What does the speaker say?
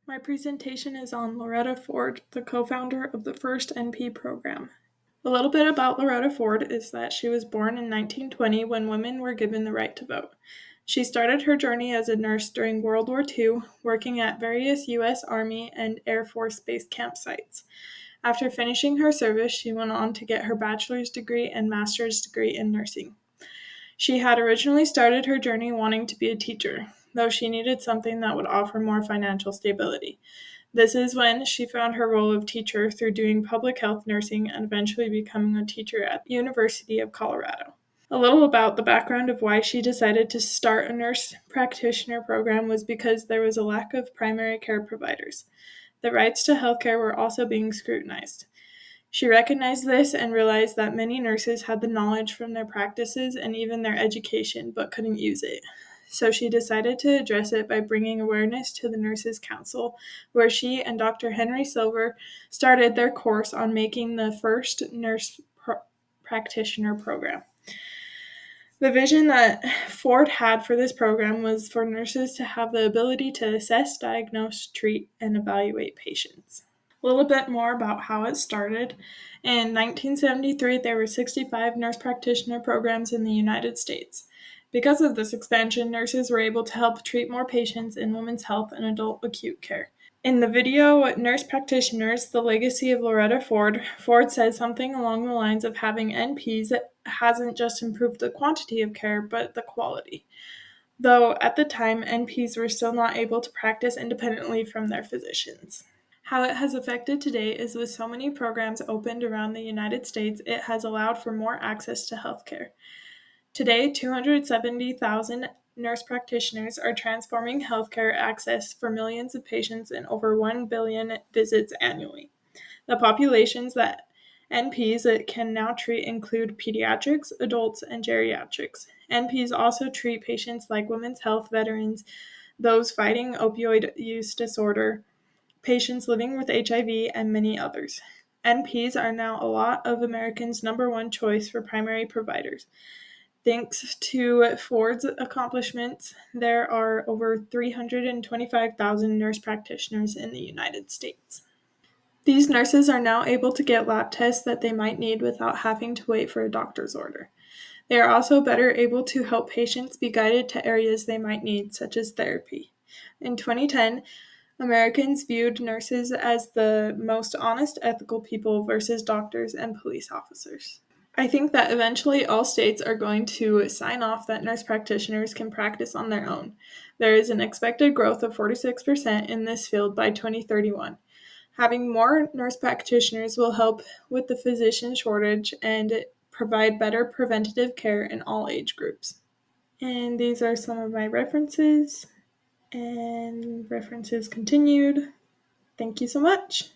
My presentation is on Loreta Ford, the co-founder of the first NP program. A little bit about Loreta Ford is that she was born in 1920 when women were given the right to vote. She started her journey as a nurse during World War II, working at various U.S. Army and Air Force base campsites. After finishing her service, she went on to get her bachelor's degree and master's degree in nursing. She had originally started her journey wanting to be a teacher, though she needed something that would offer more financial stability. This is when she found her role of teacher through doing public health nursing and eventually becoming a teacher at the University of Colorado. A little about the background of why she decided to start a nurse practitioner program was because there was a lack of primary care providers. The rights to healthcare were also being scrutinized. She recognized this and realized that many nurses had the knowledge from their practices and even their education, but couldn't use it. So she decided to address it by bringing awareness to the Nurses Council, where she and Dr. Henry Silver started their course on making the first nurse practitioner program. The vision that Ford had for this program was for nurses to have the ability to assess, diagnose, treat, and evaluate patients. A little bit more about how it started. In 1973, there were 65 nurse practitioner programs in the United States. Because of this expansion, nurses were able to help treat more patients in women's health and adult acute care. In the video, Nurse Practitioners, The Legacy of Loreta Ford, Ford says something along the lines of having NPs hasn't just improved the quantity of care, but the quality. Though at the time, NPs were still not able to practice independently from their physicians. How it has affected today is with so many programs opened around the United States, it has allowed for more access to healthcare. Today, 270,000 nurse practitioners are transforming healthcare access for millions of patients and over 1 billion visits annually. The populations that NPs can now treat include pediatrics, adults, and geriatrics. NPs also treat patients like women's health veterans, those fighting opioid use disorder, patients living with HIV, and many others. NPs are now a lot of Americans' number one choice for primary providers. Thanks to Ford's accomplishments, there are over 325,000 nurse practitioners in the United States. These nurses are now able to get lab tests that they might need without having to wait for a doctor's order. They are also better able to help patients be guided to areas they might need, such as therapy. In 2010, Americans viewed nurses as the most honest, ethical people versus doctors and police officers. I think that eventually all states are going to sign off that nurse practitioners can practice on their own. There is an expected growth of 46% in this field by 2031. Having more nurse practitioners will help with the physician shortage and provide better preventative care in all age groups. And these are some of my references, and references continued. Thank you so much.